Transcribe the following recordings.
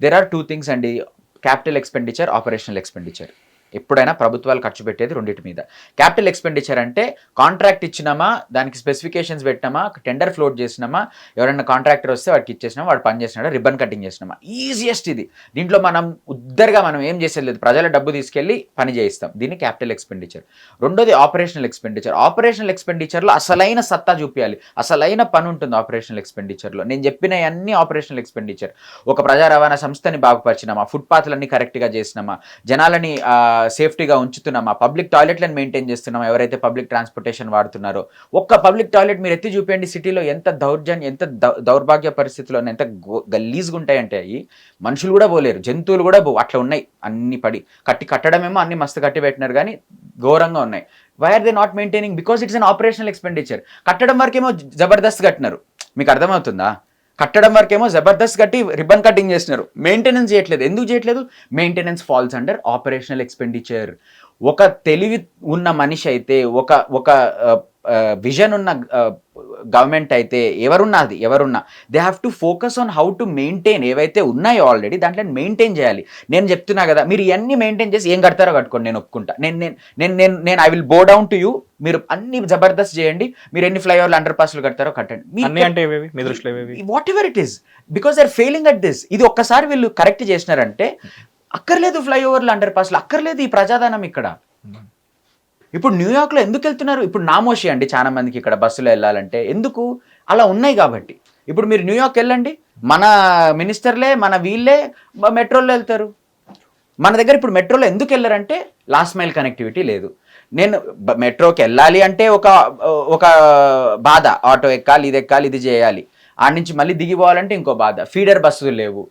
There are 2 things అండి, capital expenditure, operational expenditure. ఎప్పుడైనా ప్రభుత్వాలు ఖర్చు పెట్టేది రెండింటి మీద. క్యాపిటల్ ఎక్స్పెండిచర్ అంటే కాంట్రాక్ట్ ఇచ్చినామా, దానికి స్పెసిఫికేషన్స్ పెట్టినామా, టెండర్ ఫ్లోట్ చేసినామా, ఎవరైనా కాంట్రాక్టర్ వస్తే వాడికి ఇచ్చేసినామా, వాడు పని చేసినాడా, రిబ్బన్ కటింగ్ చేసినామా, ఈజియెస్ట్ ఇది. దీంట్లో మనం మనం ఏం చేసేది లేదు, ప్రజల డబ్బు తీసుకెళ్ళి పని చేయిస్తాం. దీన్ని క్యాపిటల్ ఎక్స్పెండిచర్. రెండోది ఆపరేషనల్ ఎక్స్పెండిచర్. ఆపరేషనల్ ఎక్స్పెండిచర్లో అసలైన సత్తా చూపించాలి, అసలైన పని ఉంటుంది ఆపరేషనల్ ఎక్స్పెండిచర్లో. నేను చెప్పిన అన్ని ఆపరేషనల్ ఎక్స్పెండిచర్. ఒక ప్రజా రవాణా సంస్థని బాగుపరిచినామా, ఫుట్పాత్లన్నీ కరెక్ట్గా చేసినామా, జనాలని సేఫ్టీగా ఉంచుతున్నామా, పబ్లిక్ టాయిలెట్లను మెయింటైన్ చేస్తున్నామా, ఎవరైతే పబ్లిక్ ట్రాన్స్పోర్టేషన్ వాడుతున్నారో. ఒక్క పబ్లిక్ టాయిలెట్ మీరు ఎత్తి చూపించండి సిటీలో, ఎంత ఎంత దౌర్భాగ్య పరిస్థితుల్లో, ఎంత గలీజ్గా ఉంటాయంటే అవి మనుషులు కూడా పోలేరు, జంతువులు కూడా అట్లా ఉన్నాయి. అన్ని పడి కట్టడమేమో అన్ని మస్తు కట్టి పెట్టినారు కానీ ఘోరంగా ఉన్నాయి. Why are they not maintaining? Because it's an operational expenditure. కట్టడం వరకేమో జబర్దస్త్ కట్టినారు, మీకు అర్థమవుతుందా? కట్టడం వరకేమో జబర్దస్త్ కట్టి రిబ్బన్ కటింగ్ చేస్తున్నారు, మెయింటెనెన్స్ చేయట్లేదు. ఎందుకు చేయట్లేదు? Maintenance falls under operational expenditure. ఒక తెలివి ఉన్న మనిషి అయితే, ఒక విజన్ ఉన్న గవర్నమెంట్ అయితే, ఎవరున్నా they have to focus on how to maintain ఏవైతే ఉన్నాయో ఆల్రెడీ దాంట్లో మెయింటైన్ చేయాలి. నేను చెప్తున్నా కదా, మీరు ఇవన్నీ మెయింటైన్ చేసి ఏం కడతారో కట్టుకోండి, నేను ఒప్పుకుంటా. నేను ఐ విల్ బో డౌన్ టు యూ. మీరు అన్ని జబర్దస్త్ చేయండి, మీరు ఎన్ని ఫ్లైఓవర్లు అండర్ పాస్లు కడతారో కట్టండి, whatever it is, because they are failing at this. ఇది ఒక్కసారి వీళ్ళు కరెక్ట్ చేసినారంటే అక్కర్లేదు ఫ్లైఓవర్లు, అండర్ పాస్లు అక్కర్లేదు, ఈ ప్రజాధనం ఇక్కడ. ఇప్పుడు న్యూయార్క్లో ఎందుకు వెళ్తున్నారు? ఇప్పుడు నామోషి అండి చాలా మందికి ఇక్కడ బస్సులో వెళ్ళాలంటే. ఎందుకు? అలా ఉన్నాయి కాబట్టి. ఇప్పుడు మీరు న్యూయార్క్ వెళ్ళండి, మన మినిస్టర్లే మన వీళ్ళే మెట్రోలో వెళ్తారు. మన దగ్గర ఇప్పుడు మెట్రోలో ఎందుకు వెళ్ళారంటే లాస్ట్ మైల్ కనెక్టివిటీ లేదు. నేను మెట్రోకి వెళ్ళాలి అంటే ఒక బాధ, ఆటో ఎక్కాలి, ఇది ఎక్కాలి, ఇది చేయాలి. ఆడ నుంచి మళ్ళీ దిగిపోవాలంటే ఇంకో బాధ, ఫీడర్ బస్సులు లేవు.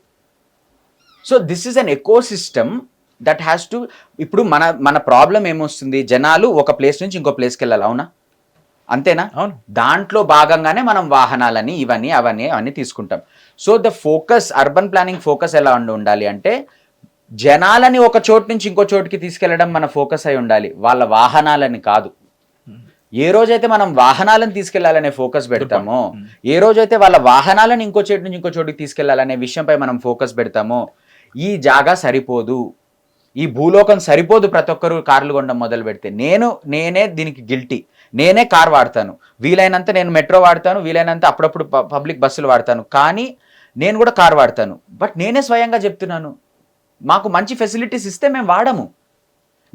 So this is an eco system that has to. ఇప్పుడు మన ప్రాబ్లం ఏమొస్తుంది, జనాలు ఒక ప్లేస్ నుంచి ఇంకో ప్లేస్కి వెళ్ళాలి, అవునా? అంతేనా? అవును. దాంట్లో భాగంగానే మనం వాహనాలని అవన్నీ తీసుకుంటాం. So the focus, urban planning focus ఎలా ఉండాలి అంటే జనాలని ఒక చోటు నుంచి ఇంకో చోటుకి తీసుకెళ్లడం మన ఫోకస్ అయి ఉండాలి, వాళ్ళ వాహనాలని కాదు. ఏ రోజైతే మనం వాహనాలను తీసుకెళ్లాలనే ఫోకస్ పెడతామో, ఏ రోజైతే వాళ్ళ వాహనాలను ఇంకో చోటు నుంచి ఇంకో చోటుకి తీసుకెళ్లాలనే విషయంపై మనం ఫోకస్ పెడతామో, ఈ జాగా సరిపోదు, ఈ భూలోకం సరిపోదు. ప్రతి ఒక్కరు కార్లు కొనడం మొదలు పెడితే నేనే దీనికి గిల్టీ. నేనే కార్ వాడతాను, వీలైనంత నేను మెట్రో వాడతాను, వీలైనంత అప్పుడప్పుడు పబ్లిక్ బస్సులు వాడతాను, కానీ నేను కూడా కార్ వాడతాను. బట్ నేనే స్వయంగా చెప్తున్నాను, మాకు మంచి ఫెసిలిటీస్ ఇస్తే మేము వాడము.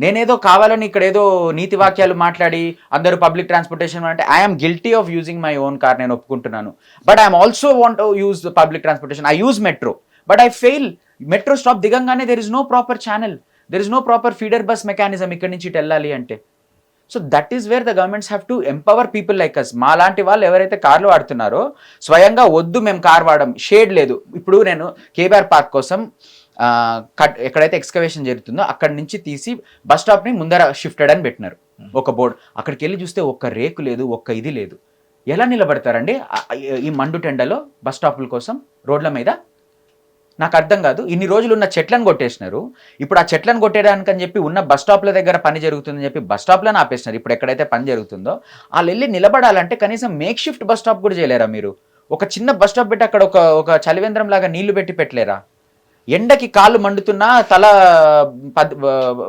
నేనేదో కావాలని ఇక్కడ ఏదో నీతి వాక్యాలు మాట్లాడి అందరూ పబ్లిక్ ట్రాన్స్పోర్టేషన్ అంటే I'm guilty of using my own car, నేను ఒప్పుకుంటున్నాను. But I'm also want to use public transportation. I use metro but I fail. Metro stop దిగంగానే there is no proper channel, there is no proper feeder bus mechanism ఇక్కడి నుంచి ఇటు వెళ్ళాలి అంటే. So that is where the governments have to empower people like us. మా లాంటి వాళ్ళు ఎవరైతే కార్లు వాడుతున్నారో స్వయంగా వద్దు మేము కార్ వాడడం, షేడ్ లేదు. ఇప్పుడు నేను కేబీఆర్ పార్క్ కోసం ఎక్కడైతే ఎక్స్కవేషన్ జరుగుతుందో అక్కడి నుంచి తీసి బస్ స్టాప్ని ముందర షిఫ్టెడ్ అని పెట్టినారు ఒక బోర్డు. అక్కడికి వెళ్ళి చూస్తే ఒక్క రేకు లేదు, ఒక్క ఇది లేదు. ఎలా నిలబడతారండి ఈ మండు టెండలో బస్ స్టాపుల కోసం రోడ్ల మీద? నాకు అర్థం కాదు. ఇన్ని రోజులు ఉన్న చెట్లను కొట్టేసినారు, ఇప్పుడు ఆ చెట్లను కొట్టేయడానికి అని చెప్పి ఉన్న బస్ స్టాప్ల దగ్గర పని జరుగుతుందని చెప్పి బస్ స్టాప్లను ఆపేసినారు. ఇప్పుడు ఎక్కడైతే పని జరుగుతుందో వాళ్ళు వెళ్ళి నిలబడాలంటే కనీసం మేక్ షిఫ్ట్ బస్ స్టాప్ కూడా చేయలేరా మీరు? ఒక చిన్న బస్ స్టాప్ పెట్టి అక్కడ ఒక చలివేంద్రం లాగా నీళ్లు పెట్టి పెట్టలేరా? ఎండకి కాళ్ళు మండుతున్నా, తల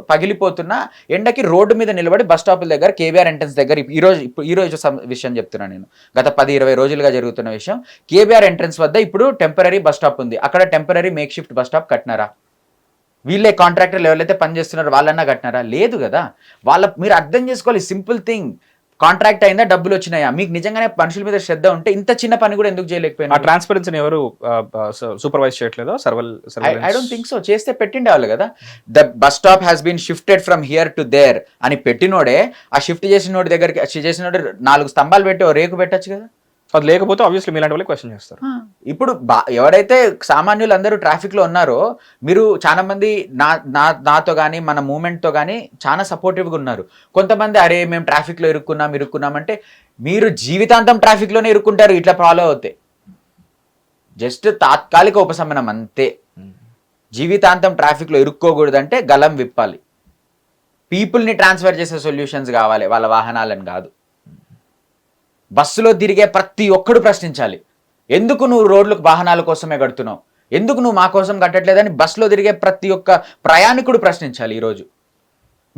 పగిలిపోతున్నా, ఎండకి రోడ్డు మీద నిలబడి బస్ స్టాపుల దగ్గర కేబీఆర్ ఎంట్రన్స్ దగ్గర ఈరోజు విషయం చెప్తున్నాను నేను, గత 10-20 రోజులుగా జరుగుతున్న విషయం. కేబీఆర్ ఎంట్రన్స్ వద్ద ఇప్పుడు టెంపరీ బస్ స్టాప్ ఉంది, అక్కడ temporary makeshift bus stop కట్టినారా? వీళ్ళే కాంట్రాక్టర్లు ఎవరైతే పని చేస్తున్నారో వాళ్ళన్నా కట్టినారా? లేదు కదా. మీరు అర్థం చేసుకోవాలి, సింపుల్ థింగ్. కాంట్రాక్ట్ అయిందా, డబ్బులు వచ్చినాయా? మీకు నిజంగానే మనుషుల మీద శ్రద్ధ ఉంటే ఇంత చిన్న పని కూడా ఎందుకు చేయలేకపోయినా? ఆ ట్రాన్స్పరెన్సీని ఎవరు సూపర్వైజ్ చేయట్లేదో? I don't think so. చేస్తే పెట్టిండేవాళ్ళు కదా. The bus stop has been shifted from here to there అని పెట్టినోడే, ఆ షిఫ్ట్ చేసినోడి దగ్గరికి చేసినోడే 4 స్తంభాలు పెట్టి ఓ రేకు పెట్టచ్చు కదా. అది లేకపోతే ఆబ్వియస్లీ మీలాంటి వాళ్ళకి క్వశ్చన్ చేస్తారు. ఇప్పుడు ఎవరైతే సామాన్యులు అందరూ ట్రాఫిక్లో ఉన్నారో, మీరు చాలా మంది నాతో కానీ మన మూమెంట్తో కానీ చాలా సపోర్టివ్గా ఉన్నారు. కొంతమంది అరే మేము ట్రాఫిక్లో ఇరుక్కున్నామంటే మీరు జీవితాంతం ట్రాఫిక్లోనే ఇరుక్కుంటారు ఇట్లా ఫాలో అవుతే. జస్ట్ తాత్కాలిక ఉపశమనం అంతే. జీవితాంతం ట్రాఫిక్లో ఇరుక్కోకూడదంటే గలం విప్పాలి. పీపుల్ని ట్రాన్స్ఫర్ చేసే సొల్యూషన్స్ కావాలి, వాళ్ళ వాహనాలను కాదు. బస్సులో తిరిగే ప్రతి ఒక్కడు ప్రశ్నించాలి, ఎందుకు నువ్వు రోడ్లకు వాహనాల కోసమే కడుతున్నావు? ఎందుకు నువ్వు మా కోసం కట్టట్లేదని బస్సులో తిరిగే ప్రతి ఒక్క ప్రయాణికుడు ప్రశ్నించాలి. ఈరోజు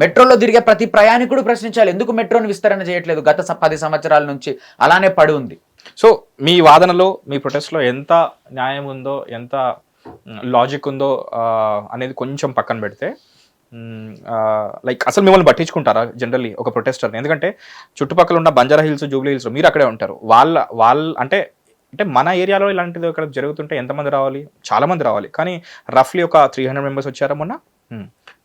మెట్రోలో తిరిగే ప్రతి ప్రయాణికుడు ప్రశ్నించాలి, ఎందుకు మెట్రోని విస్తరణ చేయట్లేదు? గత 10 సంవత్సరాల నుంచి అలానే పడి ఉంది. సో మీ వాదనలో, మీ ప్రొటెస్ట్లో ఎంత న్యాయం ఉందో, ఎంత లాజిక్ ఉందో అనేది కొంచెం పక్కన పెడితే, లైక్ అసలు మిమ్మల్ని పట్టించుకుంటారా జనరల్లీ ఒక ప్రొటెస్టర్ని? ఎందుకంటే చుట్టుపక్కల ఉన్న బంజారా హిల్స్, జూబ్లీ హిల్స్ మీరు అక్కడే ఉంటారు. వాళ్ళ అంటే మన ఏరియాలో ఇలాంటిది ఇక్కడ జరుగుతుంటే ఎంతమంది రావాలి? చాలా మంది రావాలి. కానీ రఫ్లీ ఒక 300 మెంబర్స్ వచ్చారా మొన్న?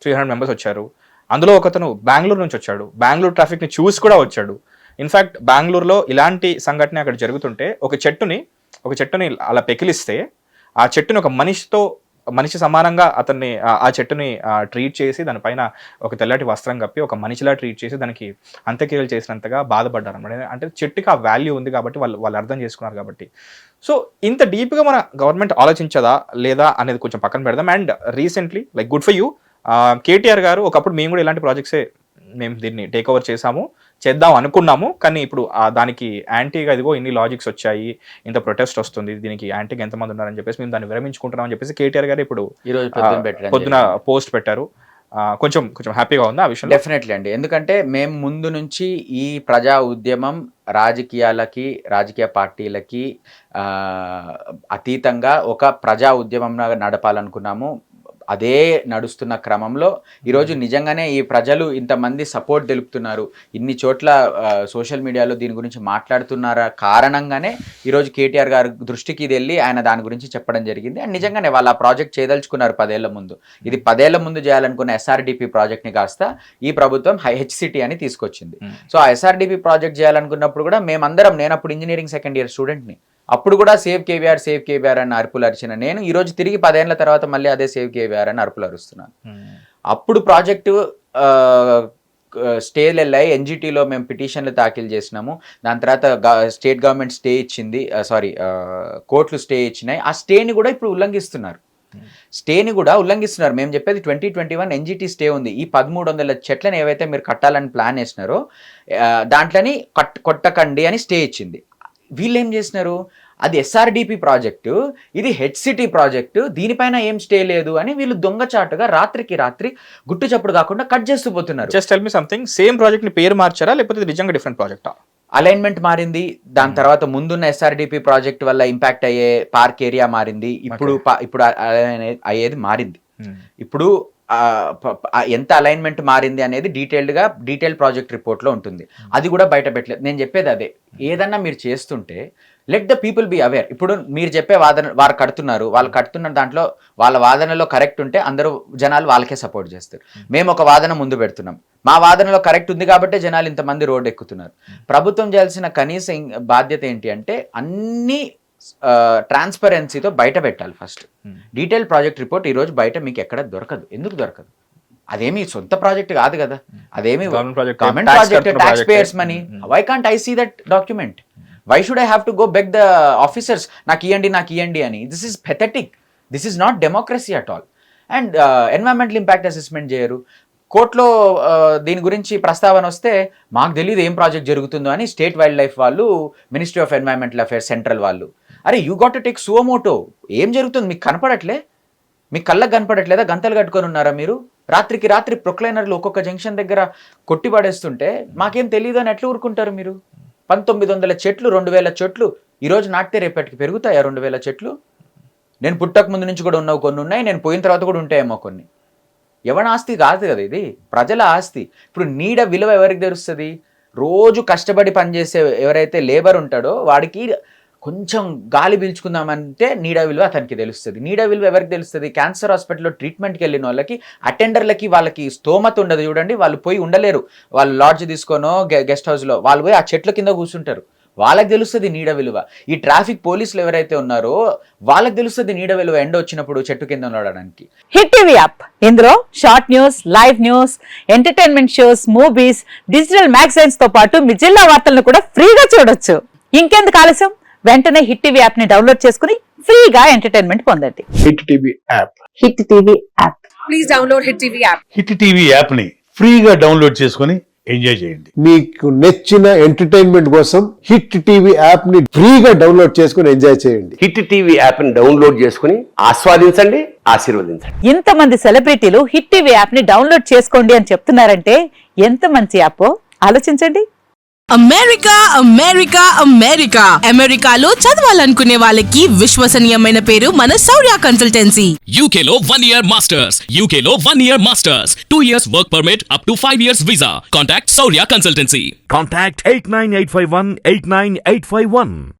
300 మెంబర్స్ వచ్చారు. అందులో ఒకతను బెంగళూరు నుంచి వచ్చాడు, బెంగళూరు ట్రాఫిక్ని చూసి కూడా వచ్చాడు. ఇన్ఫ్యాక్ట్ బెంగళూరులో ఇలాంటి సంఘటన అక్కడ జరుగుతుంటే ఒక చెట్టుని అలా పెకిలిస్తే ఆ చెట్టుని ఒక మనిషి సమానంగా అతన్ని ఆ చెట్టుని ట్రీట్ చేసి దానిపైన ఒక తెల్లటి వస్త్రం కప్పి ఒక మనిషిలా ట్రీట్ చేసి దానికి అంత్యక్రియలు చేసినంతగా బాధపడ్డారు అనమాట. అంటే చెట్టుకి ఆ వాల్యూ ఉంది కాబట్టి వాళ్ళు అర్థం చేసుకున్నారు కాబట్టి. సో ఇంత డీప్గా మన గవర్నమెంట్ ఆలోచించదా లేదా అనేది కొంచెం పక్కన పెడదాం. And recently like good for you, KTR గారు ఒకప్పుడు మేము కూడా ఇలాంటి ప్రాజెక్ట్సే మేము దీన్ని టేక్ ఓవర్ చేద్దాం అనుకున్నాము, కానీ ఇప్పుడు దానికి యాంటీగా ఇదిగో ఇన్ని లాజిక్స్ వచ్చాయి, ఇంత ప్రొటెస్ట్ వస్తుంది, దీనికి యాంటీగా ఎంతమంది ఉన్నారని చెప్పేసి మేము దాన్ని విరమించుకుంటున్నాం అని చెప్పేసి కేటీఆర్ గారు ఇప్పుడు పొద్దున పోస్ట్ పెట్టారు. కొంచెం హ్యాపీగా ఉంది ఆ విషయం. డెఫినెట్లీ అండి, ఎందుకంటే మేము ముందు నుంచి ఈ ప్రజా ఉద్యమం రాజకీయ పార్టీలకి అతీతంగా ఒక ప్రజా ఉద్యమంగా నడపాలనుకున్నాము. అదే నడుస్తున్న క్రమంలో ఈరోజు నిజంగానే ఈ ప్రజలు ఇంతమంది సపోర్ట్ తెలుపుతున్నారు, ఇన్ని చోట్ల సోషల్ మీడియాలో దీని గురించి మాట్లాడుతున్నారా కారణంగానే ఈరోజు కేటీఆర్ గారి దృష్టికి ఇది వెళ్ళి ఆయన దాని గురించి చెప్పడం జరిగింది. అండ్ నిజంగానే వాళ్ళు ఆ ప్రాజెక్ట్ చేయదలుచుకున్నారు 10 ఏళ్ల ముందు. ఇది 10 ఏళ్ల ముందు చేయాలనుకున్న SRDP ప్రాజెక్ట్ని కాస్త ఈ ప్రభుత్వం HCT అని తీసుకొచ్చింది. సో ఆ SRDP ప్రాజెక్ట్ చేయాలనుకున్నప్పుడు కూడా మేమందరం, నేను అప్పుడు ఇంజనీరింగ్ సెకండ్ ఇయర్ స్టూడెంట్ని, అప్పుడు కూడా సేవ్ కేవీఆర్ అని అరుపులు అరిచిన నేను ఈరోజు తిరిగి 10 ఏళ్ల తర్వాత మళ్ళీ అదే సేవ్ కేవీఆర్ అని అరుపులు అరుస్తున్నాను. అప్పుడు ప్రాజెక్టు స్టేలు వెళ్ళాయి, NGTలో మేము పిటిషన్లు దాఖలు చేసినాము. దాని తర్వాత స్టేట్ గవర్నమెంట్ స్టే ఇచ్చింది, కోర్టులు స్టే ఇచ్చినాయి. ఆ స్టేని కూడా ఇప్పుడు ఉల్లంఘిస్తున్నారు. మేము చెప్పేది 2021 NGT స్టే ఉంది. ఈ 1300 చెట్లను ఏవైతే మీరు కట్టాలని ప్లాన్ వేసినారో దాంట్లోని కొట్టకండి అని స్టే ఇచ్చింది. వీళ్ళు ఏం చేసినారు, అది SRDP ప్రాజెక్టు, ఇది HCT ప్రాజెక్టు, దీనిపైన ఏం స్టే లేదు అని వీళ్ళు దొంగచాటుగా రాత్రికి రాత్రి గుట్టు చప్పుడు కాకుండా కట్ చేస్తూ పోతున్నారు. Just tell me something, same project ని పేరు మార్చారా లేకపోతే నిజంగా డిఫరెంట్ ప్రాజెక్టా? అలైన్మెంట్ మారింది, దాని తర్వాత ముందున్న SRDP ప్రాజెక్ట్ వల్ల ఇంపాక్ట్ అయ్యే పార్క్ ఏరియా మారింది, ఇప్పుడు అయ్యేది మారింది. ఇప్పుడు ఎంత అలైన్మెంట్ మారింది అనేది డీటెయిల్డ్ ప్రాజెక్ట్ రిపోర్ట్లో ఉంటుంది. అది కూడా బయట పెట్టలేదు. నేను చెప్పేది అదే, ఏదన్నా మీరు చేస్తుంటే let the people be aware. ఇప్పుడు మీరు చెప్పే వాదన వాళ్ళు కడుతున్న దాంట్లో వాళ్ళ వాదనలో కరెక్ట్ ఉంటే అందరూ జనాలు వాళ్ళకే సపోర్ట్ చేస్తారు. మేము ఒక వాదన ముందు పెడుతున్నాం, మా వాదనలో కరెక్ట్ ఉంది కాబట్టి జనాలు ఇంతమంది రోడ్డు ఎక్కుతున్నారు. ప్రభుత్వం చేయాల్సిన కనీస బాధ్యత ఏంటి అంటే అన్ని ట్రాన్స్పరెన్సీతో బయట పెట్టాలి. ఫస్ట్ డీటెయిల్ ప్రాజెక్ట్ రిపోర్ట్ ఈరోజు బయట మీకు ఎక్కడ దొరకదు. ఎందుకు దొరకదు? అదేమి సొంత ప్రాజెక్ట్ కాదు కదా, అదేమి government project, taxpayers money. Why can't I see that document? Why should I have to go beg the officers నాకు ఇవ్వండి అని? This is pathetic, this is not democracy at all. And environmental impact assessment చేయరు. కోర్టులో దీని గురించి ప్రస్తావన వస్తే మాకు తెలియదు ఏం ప్రాజెక్ట్ జరుగుతుందో అని స్టేట్ వైల్డ్ లైఫ్ వాళ్ళు, ministry of environmental affairs central వాళ్ళు, అరే you got to take suo motu. ఏం జరుగుతుంది మీకు కనపడట్లే? మీ కళ్ళకు కనపడట్లేదా? గంతలు కట్టుకొని ఉన్నారా మీరు? రాత్రికి రాత్రి ప్రొక్లైనర్లు ఒక్కొక్క జంక్షన్ దగ్గర కొట్టి పడేస్తుంటే మాకేం తెలియదు అని ఎట్లా ఊరుకుంటారు మీరు? 1900 చెట్లు, 2000 చెట్లు ఈరోజు నాటితే రేపటికి పెరుగుతాయా 2000 చెట్లు? నేను పుట్టక ముందు నుంచి కూడా ఉన్నవి కొన్ని ఉన్నాయి, నేను పోయిన తర్వాత కూడా ఉంటాయేమో కొన్ని. ఎవరి ఆస్తి కాదు కదా ఇది, ప్రజల ఆస్తి. ఇప్పుడు నీడ విలువ ఎవరికి తెలుస్తుంది? రోజు కష్టపడి పనిచేసే ఎవరైతే లేబర్ ఉంటాడో వాడికి కొంచెం గాలి పీల్చుకుందామంటే నీడ విలువ అతనికి తెలుస్తుంది. నీడ విలువ ఎవరికి తెలుస్తుంది? క్యాన్సర్ హాస్పిటల్లో ట్రీట్మెంట్కి వెళ్ళిన వాళ్ళకి, అటెండర్లకి, వాళ్ళకి స్తోమత ఉండదు చూడండి, వాళ్ళు పోయి ఉండలేరు. వాళ్ళు లాడ్జ్ తీసుకోనో గెస్ట్ హౌస్లో వాళ్ళు పోయి ఆ చెట్ల కింద కూర్చుంటారు. వాళ్ళకి తెలుస్తుంది నీడ విలువ. ఈ ట్రాఫిక్ పోలీసులు ఎవరైతే ఉన్నారో వాళ్ళకి తెలుస్తుంది నీడ విలువ, ఎండ వచ్చినప్పుడు చెట్టు కింద ఉండడానికి. హిట్ టీవీ యాప్, ఇందులో short news, live news, entertainment shows, movies, digital magazines తో పాటు మీ జిల్లా వార్తలను కూడా ఫ్రీగా చూడొచ్చు. ఇంకెందుకు ఆలస్యం, వెంటనే హిట్ టీవీ యాప్ ని డౌన్లోడ్ చేసుకుని ఫ్రీగా ఎంటర్టైన్మెంట్ పొందండి. Hit TV app, hit TV app, please download hit TV app. Hit TV app ని ఫ్రీగా డౌన్లోడ్ చేసుకొని ఎంజాయ్ చేయండి. మీకు నచ్చిన ఎంటర్టైన్మెంట్ కోసం హిట్ టీవీ యాప్ ని ఫ్రీగా డౌన్లోడ్ చేసుకుని ఎంజాయ్ చేయండి. హిట్ టీవీ యాప్ ని డౌన్లోడ్ చేసుకుని ఆస్వాదించండి, ఆశీర్వదించండి. ఇంతమంది సెలబ్రిటీలు హిట్ టీవీ యాప్ ని డౌన్లోడ్ చేసుకోండి అని చెప్తున్నారంటే ఎంత మంచి యాప్ ఆలోచించండి. అమెరికా అమెరికా అమెరికా అమెరికాలో చదవాలనుకునే వాళ్ళకి విశ్వసనీయమైన పేరు మన శౌర్య కన్సల్టెన్సీ. UK లో 1 year masters. UK లో 1 year masters. 2 years work permit up to 5 years visa. Contact Saurya Consultancy. Contact 89851 89851.